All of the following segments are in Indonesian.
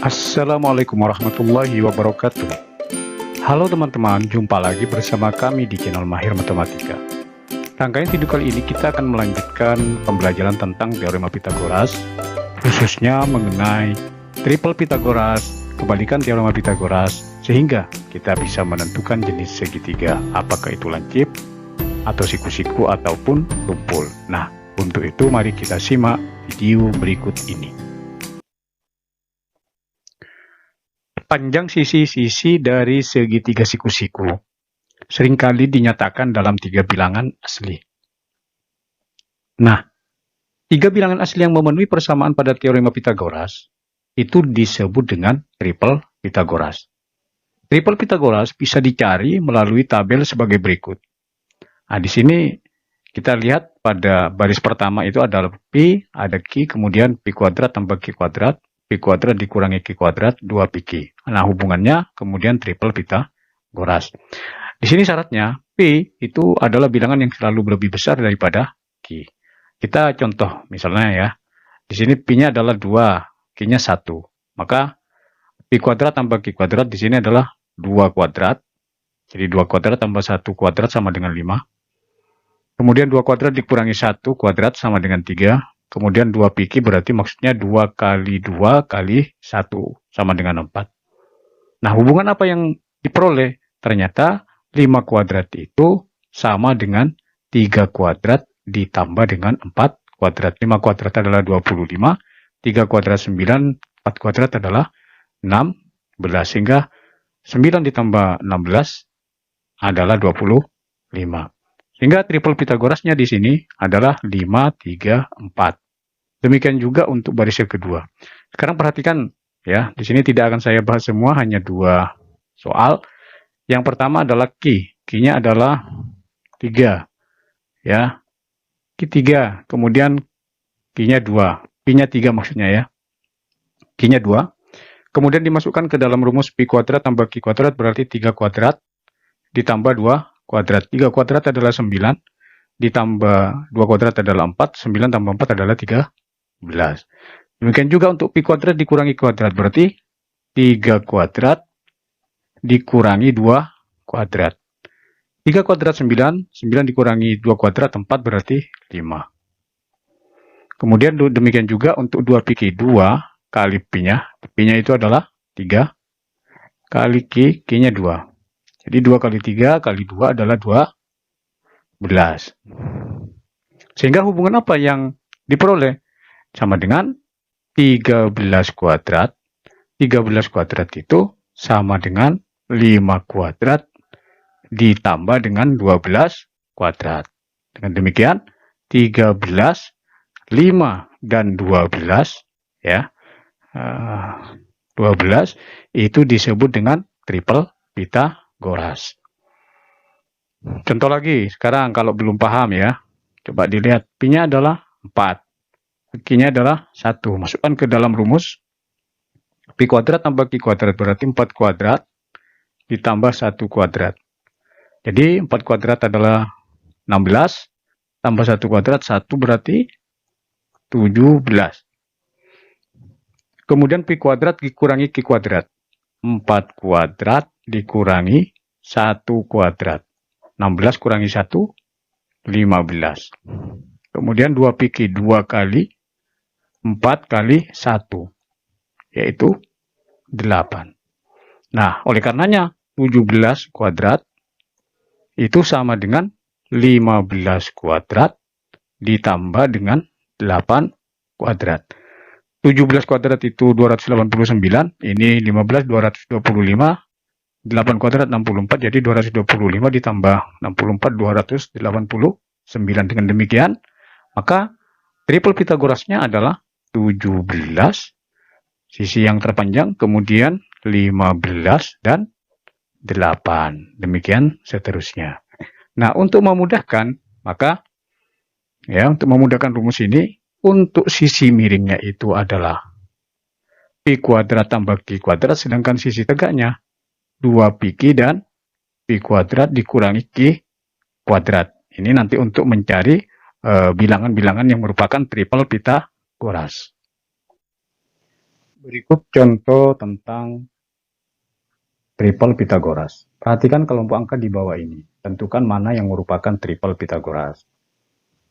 Assalamualaikum warahmatullahi wabarakatuh. Halo teman-teman, jumpa lagi bersama kami di channel Mahir Matematika. Rangkaian video kali ini kita akan melanjutkan pembelajaran tentang teorema Pitagoras, khususnya mengenai triple Pitagoras, kebalikan teorema Pitagoras, sehingga kita bisa menentukan jenis segitiga, apakah itu lancip, atau siku-siku, ataupun tumpul. Nah, untuk itu mari kita simak video berikut ini. Panjang sisi-sisi dari segitiga siku-siku seringkali dinyatakan dalam tiga bilangan asli. Nah, tiga bilangan asli yang memenuhi persamaan pada teorema Pitagoras itu disebut dengan triple Pitagoras. Triple Pitagoras bisa dicari melalui tabel sebagai berikut. Nah, di sini kita lihat pada baris pertama itu ada pi, ada q, kemudian pi kuadrat tambah q kuadrat. Pi kuadrat dikurangi Q kuadrat 2 pi Q. Nah, hubungannya kemudian triple Pitagoras. Di sini syaratnya Pi itu adalah bilangan yang selalu lebih besar daripada Q. Kita contoh misalnya ya. Di sini Pi-nya adalah 2, Q-nya 1. Maka Pi kuadrat tambah Q kuadrat di sini adalah 2 kuadrat. Jadi 2 kuadrat tambah 1 kuadrat sama dengan 5. Kemudian 2 kuadrat dikurangi 1 kuadrat sama dengan 3. Kemudian 2 pi Q berarti maksudnya 2 kali 2 kali 1 sama dengan 4. Nah, hubungan apa yang diperoleh? Ternyata 5 kuadrat itu sama dengan 3 kuadrat ditambah dengan 4 kuadrat. 5 kuadrat adalah 25, 3 kuadrat 9, 4 kuadrat adalah 16. Sehingga 9 ditambah 16 adalah 25. Sehingga triple Pitagorasnya di sini adalah 5, 3, 4. Demikian juga untuk baris yang kedua. Sekarang perhatikan ya, di sini tidak akan saya bahas semua, hanya 2 soal. Yang pertama adalah Q. Q-nya adalah 3. Ya. Q3, kemudian Q-nya 2. Pi-nya 3 maksudnya ya. Q-nya 2. Kemudian dimasukkan ke dalam rumus pi kuadrat tambah Q kuadrat berarti 3 kuadrat ditambah 2 kuadrat. 3 kuadrat adalah 9, ditambah 2 kuadrat adalah 4, 9 tambah 4 adalah 13. Demikian juga untuk pi kuadrat dikurangi kuadrat, berarti 3 kuadrat dikurangi 2 kuadrat. 3 kuadrat 9, 9 dikurangi 2 kuadrat 4 berarti 5. Kemudian demikian juga untuk 2 pi Q, 2 kali pi-nya. Pi-nya itu adalah 3 kali Q, Q-nya 2. Jadi 2 kali 3 kali 2 adalah 12. Sehingga hubungan apa yang diperoleh? Sama dengan 13 kuadrat. 13 kuadrat itu sama dengan 5 kuadrat ditambah dengan 12 kuadrat. Dengan demikian 13, 5, dan 12 ya. 12 itu disebut dengan triple Pitagoras. Contoh lagi, sekarang kalau belum paham ya, coba dilihat. Pi-nya adalah 4. Q-nya adalah 1. Masukkan ke dalam rumus. Pi kuadrat tambah Q kuadrat berarti 4 kuadrat ditambah 1 kuadrat. Jadi 4 kuadrat adalah 16, tambah 1 kuadrat, 1 berarti 17. Kemudian Pi kuadrat dikurangi Q kuadrat. 4 kuadrat dikurangi 1 kuadrat. 16 kurangi 1, 15. Kemudian 2 pi Q 2 kali 4 kali 1, yaitu 8. Nah, oleh karenanya 17 kuadrat itu sama dengan 15 kuadrat ditambah dengan 8 kuadrat. 17 kuadrat itu 289, ini 15, 225. 8 kuadrat 64, jadi 225 ditambah 64, 289. Dengan demikian, maka triple Pitagorasnya adalah 17, sisi yang terpanjang, kemudian 15, dan 8. Demikian seterusnya. Nah, untuk memudahkan, maka ya, untuk memudahkan rumus ini, untuk sisi miringnya itu adalah pi kuadrat tambah Q kuadrat, sedangkan sisi tegaknya 2 pi Q dan pi kuadrat dikurangi Q kuadrat. Ini nanti untuk mencari bilangan-bilangan yang merupakan triple Pitagoras. Berikut contoh tentang triple Pitagoras. Perhatikan kelompok angka di bawah ini. Tentukan mana yang merupakan triple Pitagoras.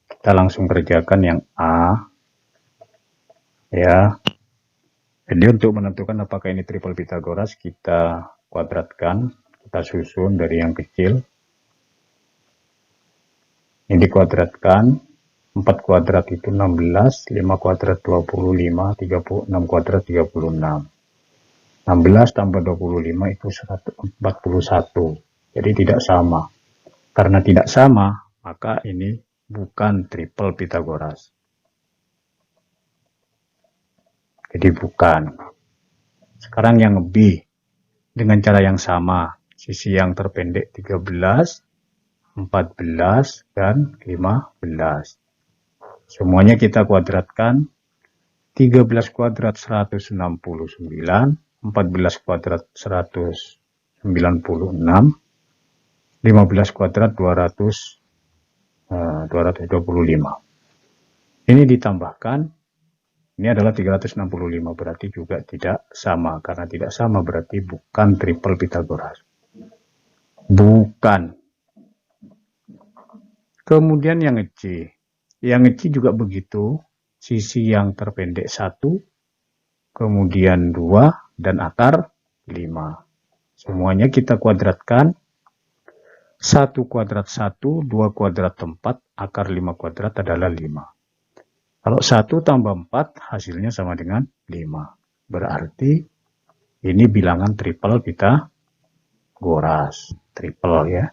Kita langsung kerjakan yang A. Ya. Jadi untuk menentukan apakah ini triple Pitagoras, kita kuadratkan. Kita susun dari yang kecil. Ini dikuadratkan. 4 kuadrat itu 16, 5 kuadrat 25, 36 kuadrat 36. 16 tambah 25 itu 141. Jadi tidak sama. Karena tidak sama, maka ini bukan triple Pitagoras. Jadi bukan. Sekarang yang B. Dengan cara yang sama. Sisi yang terpendek 13, 14, dan 15. Semuanya kita kuadratkan. 13 kuadrat 169, 14 kuadrat 196, 15 kuadrat 225. Ini ditambahkan, ini adalah 365, berarti juga tidak sama. Karena tidak sama berarti bukan triple Pitagoras. Bukan. Kemudian yang C. Yang C juga begitu. Sisi yang terpendek 1, kemudian 2, dan akar 5. Semuanya kita kuadratkan. 1 kuadrat 1, 2 kuadrat 4, akar 5 kuadrat adalah 5. Kalau 1 tambah 4, hasilnya sama dengan 5. Berarti ini bilangan triple Pitagoras. Triple ya.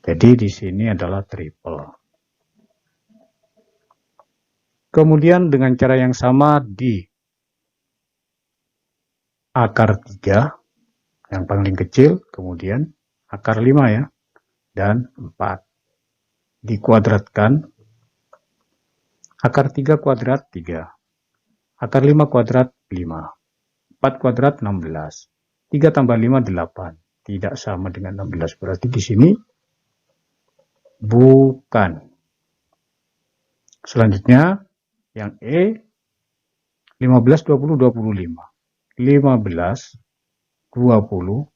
Jadi di sini adalah triple. Kemudian dengan cara yang sama di akar 3, yang paling kecil, kemudian akar 5 ya, dan 4. Dikuadratkan, akar 3 kuadrat 3, akar 5 kuadrat 5, 4 kuadrat 16, 3 tambah 5 8, tidak sama dengan 16, berarti di sini bukan. Selanjutnya, yang E, 15, 20, 25. 15, 20,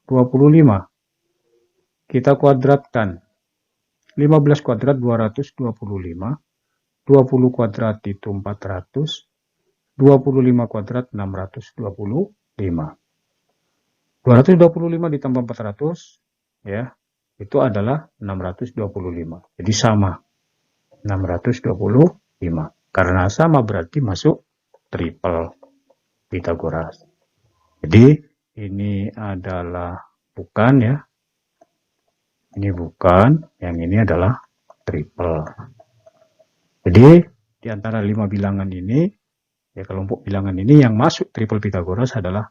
25. Kita kuadratkan. 15 kuadrat 225. 20 kuadrat itu 400. 25 kuadrat 625. 225 ditambah 400, ya, itu adalah 625. Jadi sama. 625. Karena sama berarti masuk triple Pitagoras. Jadi ini adalah bukan ya. Ini bukan, yang ini adalah triple. Jadi di antara 5 bilangan ini, ya kelompok bilangan ini yang masuk triple Pitagoras adalah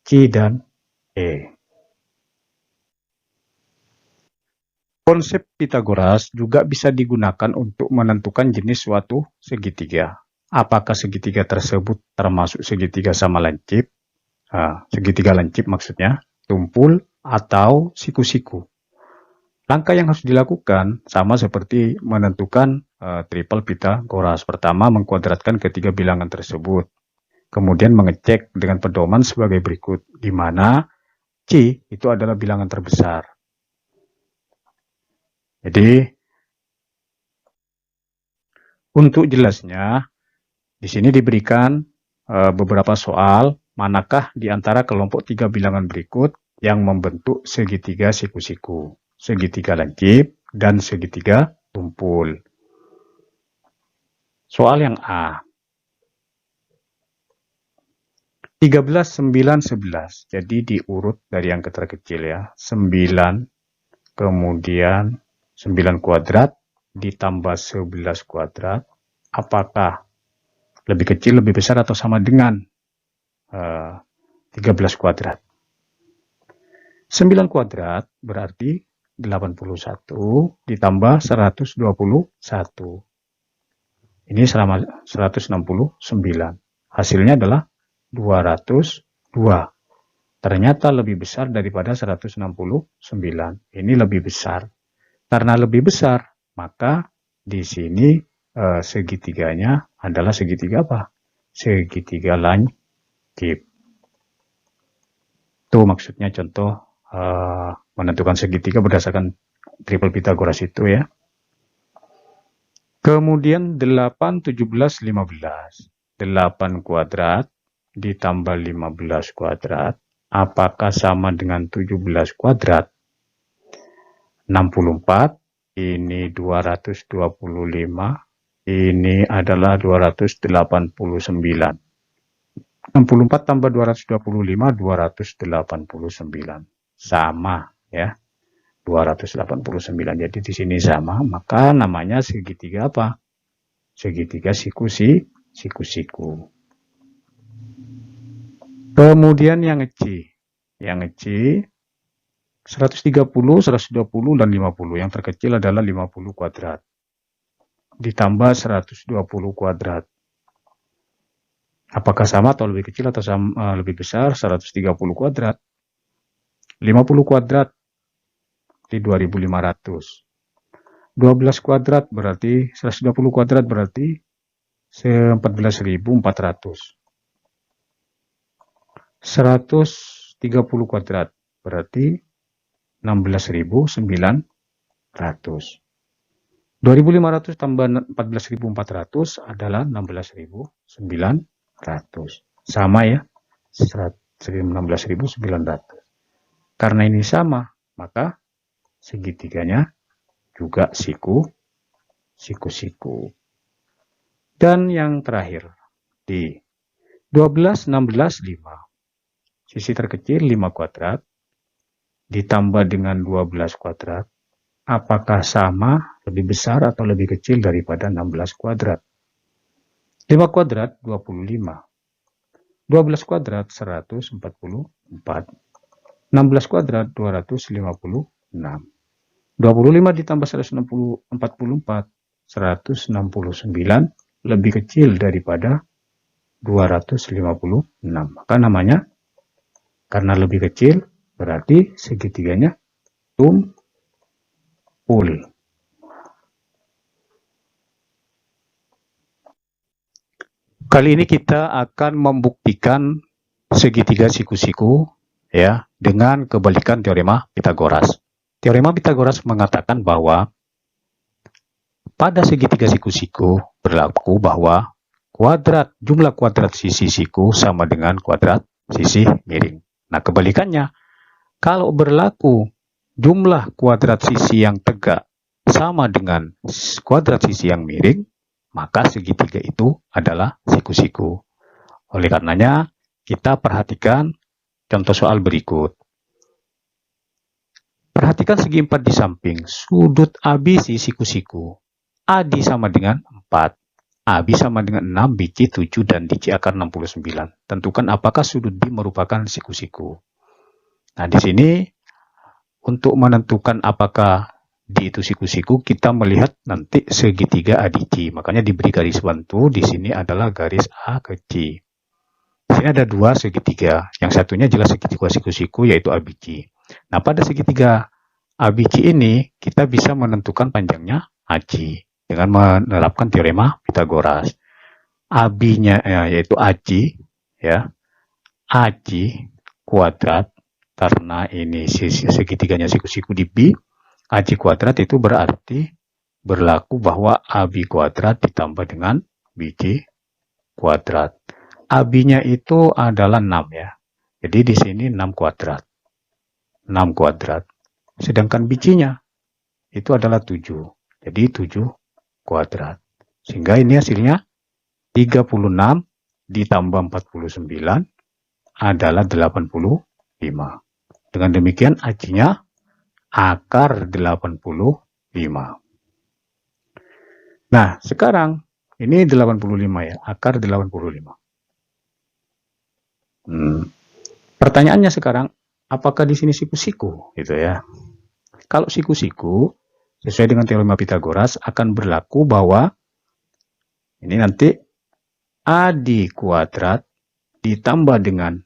C dan E. Konsep Pitagoras juga bisa digunakan untuk menentukan jenis suatu segitiga. Apakah segitiga tersebut termasuk segitiga sama lancip, segitiga lancip maksudnya, tumpul, atau siku-siku. Langkah yang harus dilakukan sama seperti menentukan triple Pitagoras. Pertama, mengkuadratkan ketiga bilangan tersebut. Kemudian mengecek dengan pedoman sebagai berikut, di mana C itu adalah bilangan terbesar. Jadi, untuk jelasnya, di sini diberikan beberapa soal, manakah di antara kelompok 3 bilangan berikut yang membentuk segitiga siku-siku, segitiga lancip, dan segitiga tumpul. Soal yang A. 13, 9, 11. Jadi diurut dari yang terkecil ya. 9, kemudian 9 kuadrat ditambah 11 kuadrat. Apakah lebih kecil, lebih besar, atau sama dengan 13 kuadrat? 9 kuadrat berarti 81 ditambah 121. Ini selama 169. Hasilnya adalah 202. Ternyata lebih besar daripada 169. Ini lebih besar. Karena lebih besar, maka di sini segitiganya adalah segitiga apa? Segitiga lancip. skip. Itu maksudnya contoh menentukan segitiga berdasarkan triple Pythagoras itu ya. Kemudian 8, 17, 15. 8 kuadrat ditambah 15 kuadrat. Apakah sama dengan 17 kuadrat? 64. Ini 225. Ini adalah 289. 64 tambah 225, 289. Sama ya. 289. Jadi di sini sama, maka namanya segitiga apa? Segitiga siku-siku. Kemudian yang C. Yang C 130, 120 dan 50. Yang terkecil adalah 50 kuadrat. Ditambah 120 kuadrat. Apakah sama atau lebih kecil atau lebih besar? 130 kuadrat. 50 kuadrat di 2500. 12 kuadrat berarti 120 kuadrat berarti 14.400. 130 kuadrat berarti 16.900. 2.500 tambah 14.400 adalah 16.900. Sama ya, 16.900. Karena ini sama, maka segitiganya juga siku-siku. Dan yang terakhir di 12, 16, 5. Sisi terkecil 5 kuadrat ditambah dengan 12 kuadrat. Apakah sama, lebih besar atau lebih kecil daripada 16 kuadrat? 5 kuadrat 25. 12 kuadrat 144. 16 kuadrat 256. 25 ditambah 144, 169 lebih kecil daripada 256. Maka namanya, karena lebih kecil, berarti segitiganya tumpul. Kali ini kita akan membuktikan segitiga siku-siku ya dengan kebalikan teorema Pythagoras. Teorema Pythagoras mengatakan bahwa pada segitiga siku-siku berlaku bahwa jumlah kuadrat sisi siku sama dengan kuadrat sisi miring. Nah, kebalikannya, kalau berlaku jumlah kuadrat sisi yang tegak sama dengan kuadrat sisi yang miring, maka segitiga itu adalah siku-siku. Oleh karenanya, kita perhatikan contoh soal berikut. Perhatikan segi 4 di samping. Sudut AB siku-siku. AD sama dengan 4. AB sama dengan 6, BC 7, dan DC akar 69. Tentukan apakah sudut B merupakan siku-siku. Nah, di sini untuk menentukan apakah D itu siku-siku, kita melihat nanti segitiga ADC. Makanya diberi garis bantu, di sini adalah garis A ke C. Di sini ada dua segitiga. Yang satunya jelas segitiga siku-siku, yaitu ABC. Nah, pada segitiga ABC ini, kita bisa menentukan panjangnya AC dengan menerapkan teorema Pythagoras. AB-nya yaitu AC, ya, AC kuadrat, karena ini segitiganya siku-siku di B, AC kuadrat itu berarti berlaku bahwa AB kuadrat ditambah dengan BC kuadrat. AB-nya itu adalah 6 ya. Jadi di sini 6 kuadrat. 6 kuadrat. Sedangkan BC-nya itu adalah 7. Jadi 7 kuadrat. Sehingga ini hasilnya 36 ditambah 49 adalah 85. Dengan demikian AC-nya akar 85. Nah, sekarang ini 85 ya, akar 85. Pertanyaannya sekarang, apakah di sini siku-siku gitu ya? Kalau siku-siku sesuai dengan teorema Pythagoras akan berlaku bahwa ini nanti AD kuadrat ditambah dengan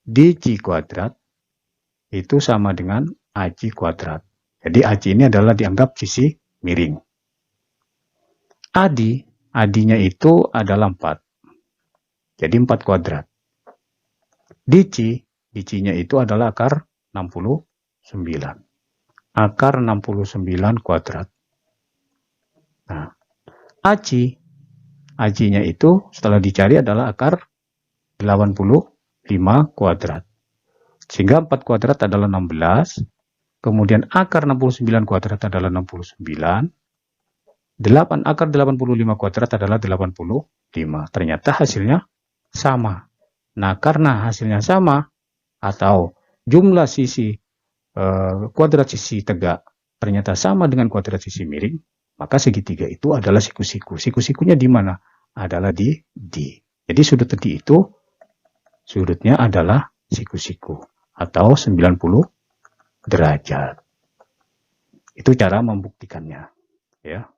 DC kuadrat itu sama dengan AC kuadrat. Jadi AC ini adalah dianggap sisi miring. AD-nya itu adalah 4. Jadi 4 kuadrat. DC-nya itu adalah akar 69. Akar 69 kuadrat. Nah, AC-nya itu setelah dicari adalah akar 85 kuadrat. Sehingga 4 kuadrat adalah 16. Kemudian akar 69 kuadrat adalah 69. 8 akar 85 kuadrat adalah 85. Ternyata hasilnya sama. Nah, karena hasilnya sama, atau jumlah sisi kuadrat sisi tegak ternyata sama dengan kuadrat sisi miring, maka segitiga itu adalah siku-siku. Siku-sikunya di mana? Adalah di D. Jadi sudut D itu sudutnya adalah siku-siku atau 90 derajat. Itu cara membuktikannya, ya.